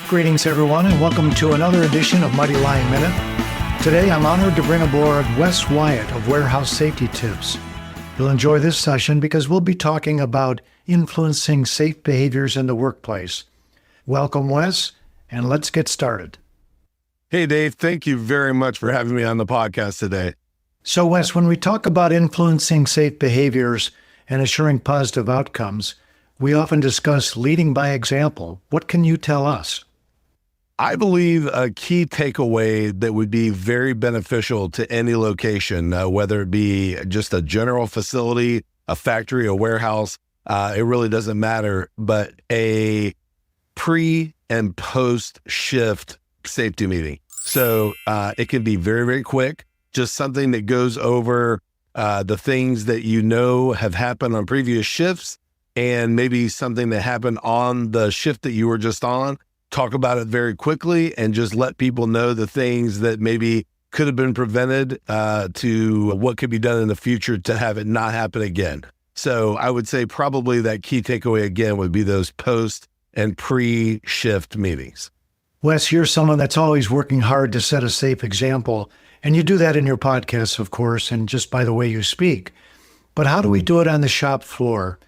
Greetings, everyone, and welcome to another edition of Mighty Lion Minute. Today, I'm honored to bring aboard Wes Wyatt of Warehouse Safety Tips. You'll enjoy this session because we'll be talking about influencing safe behaviors in the workplace. Welcome, Wes, and let's get started. Hey, Dave, thank you very much for having me on the podcast today. So, Wes, when we talk about influencing safe behaviors and assuring positive outcomes, we often discuss leading by example. What can you tell us? I believe a key takeaway that would be very beneficial to any location, whether it be just a general facility, a factory, a warehouse, it really doesn't matter, but a pre and post shift safety meeting. So it can be very, very quick, just something that goes over the things that you know have happened on previous shifts and maybe something that happened on the shift that you were just on. Talk about it very quickly and just let people know the things that maybe could have been prevented to what could be done in the future to have it not happen again. So I would say probably that key takeaway again would be those post and pre-shift meetings. Wes, you're someone that's always working hard to set a safe example, and you do that in your podcasts, of course, and just by the way you speak. But how do we do it on the shop floor?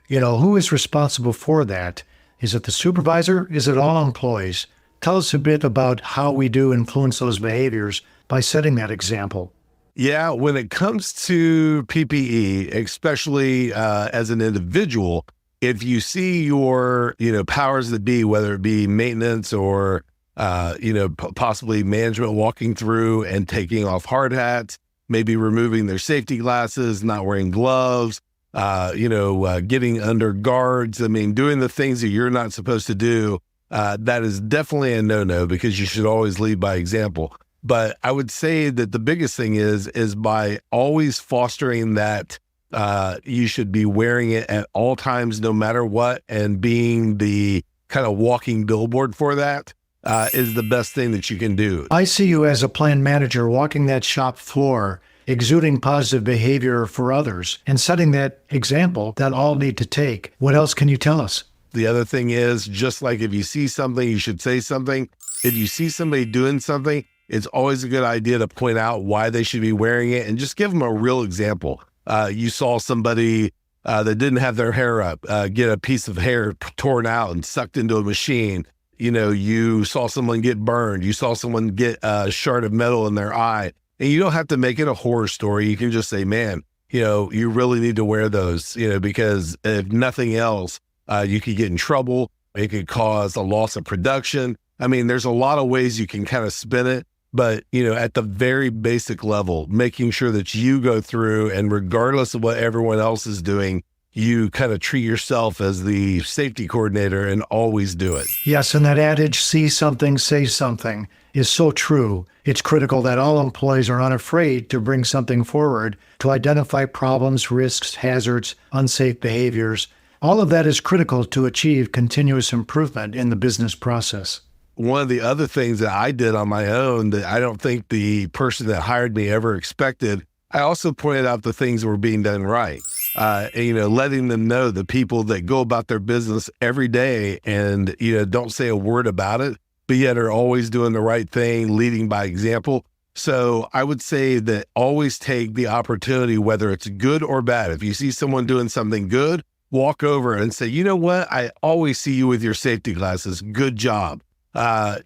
You know, who is responsible for that? Is it the supervisor? Is it all employees? Tell us a bit about how we do influence those behaviors by setting that example. Yeah, when it comes to PPE, especially as an individual, if you see your, powers that be, whether it be maintenance or, possibly management walking through and taking off hard hats, maybe removing their safety glasses, not wearing gloves, getting under guards. I mean, doing the things that you're not supposed to do, that is definitely a no-no because you should always lead by example. But I would say that the biggest thing is by always fostering that you should be wearing it at all times, no matter what, and being the kind of walking billboard for that is the best thing that you can do. I see you as a plant manager walking that shop floor, exuding positive behavior for others and setting that example that all need to take. What else can you tell us? The other thing is, just like if you see something, you should say something. If you see somebody doing something, it's always a good idea to point out why they should be wearing it and just give them a real example. You saw somebody that didn't have their hair up, get a piece of hair torn out and sucked into a machine. You saw someone get burned. You saw someone get a shard of metal in their eye. And you don't have to make it a horror story. You can just say, man, you really need to wear those, because if nothing else, you could get in trouble. It could cause a loss of production. I mean, there's a lot of ways you can kind of spin it. But, at the very basic level, making sure that you go through and regardless of what everyone else is doing, you kind of treat yourself as the safety coordinator and always do it. Yes, and that adage, see something, say something, is so true. It's critical that all employees are unafraid to bring something forward to identify problems, risks, hazards, unsafe behaviors. All of that is critical to achieve continuous improvement in the business process. One of the other things that I did on my own that I don't think the person that hired me ever expected, I also pointed out the things that were being done right. Letting them know the people that go about their business every day and, don't say a word about it, but yet are always doing the right thing, leading by example. So I would say that always take the opportunity, whether it's good or bad. If you see someone doing something good, walk over and say, you know what? I always see you with your safety glasses. Good job. If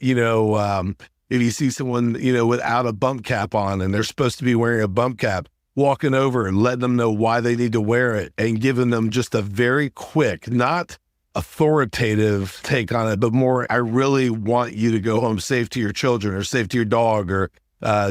you see someone, without a bump cap on and they're supposed to be wearing a bump cap, walking over and letting them know why they need to wear it and giving them just a very quick, not authoritative take on it, but more, I really want you to go home safe to your children or safe to your dog or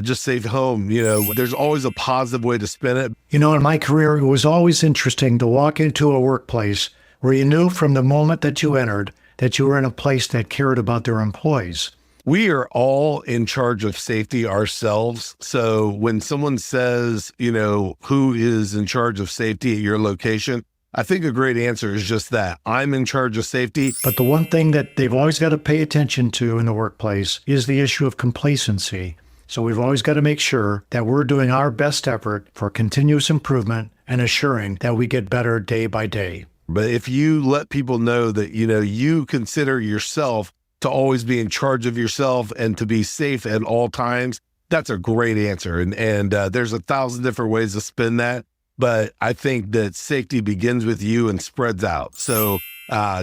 just safe home. There's always a positive way to spin it. In my career, it was always interesting to walk into a workplace where you knew from the moment that you entered that you were in a place that cared about their employees. We are all in charge of safety ourselves. So when someone says, who is in charge of safety at your location, I think a great answer is just that. I'm in charge of safety. But the one thing that they've always got to pay attention to in the workplace is the issue of complacency. So we've always got to make sure that we're doing our best effort for continuous improvement and assuring that we get better day by day. But if you let people know that, you consider yourself to always be in charge of yourself and to be safe at all times, that's a great answer. And there's 1,000 different ways to spin that. But I think that safety begins with you and spreads out. So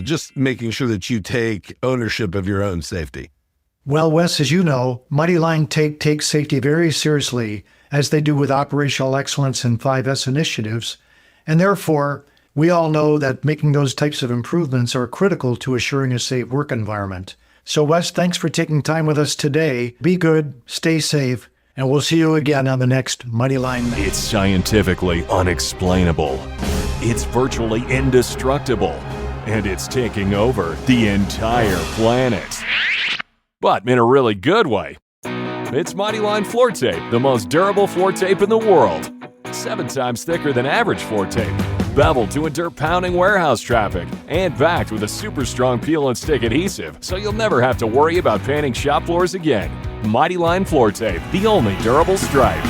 just making sure that you take ownership of your own safety. Well, Wes, as you know, Mighty Line takes safety very seriously, as they do with operational excellence and 5S initiatives. And therefore, we all know that making those types of improvements are critical to assuring a safe work environment. So, Wes, thanks for taking time with us today. Be good, stay safe, and we'll see you again on the next Mighty Line. It's scientifically unexplainable. It's virtually indestructible. And it's taking over the entire planet. But in a really good way. It's Mighty Line floor tape, the most durable floor tape in the world. 7 times thicker than average floor tape. Beveled to endure pounding warehouse traffic. And backed with a super strong peel and stick adhesive, so you'll never have to worry about painting shop floors again. Mighty Line floor tape, the only durable stripe.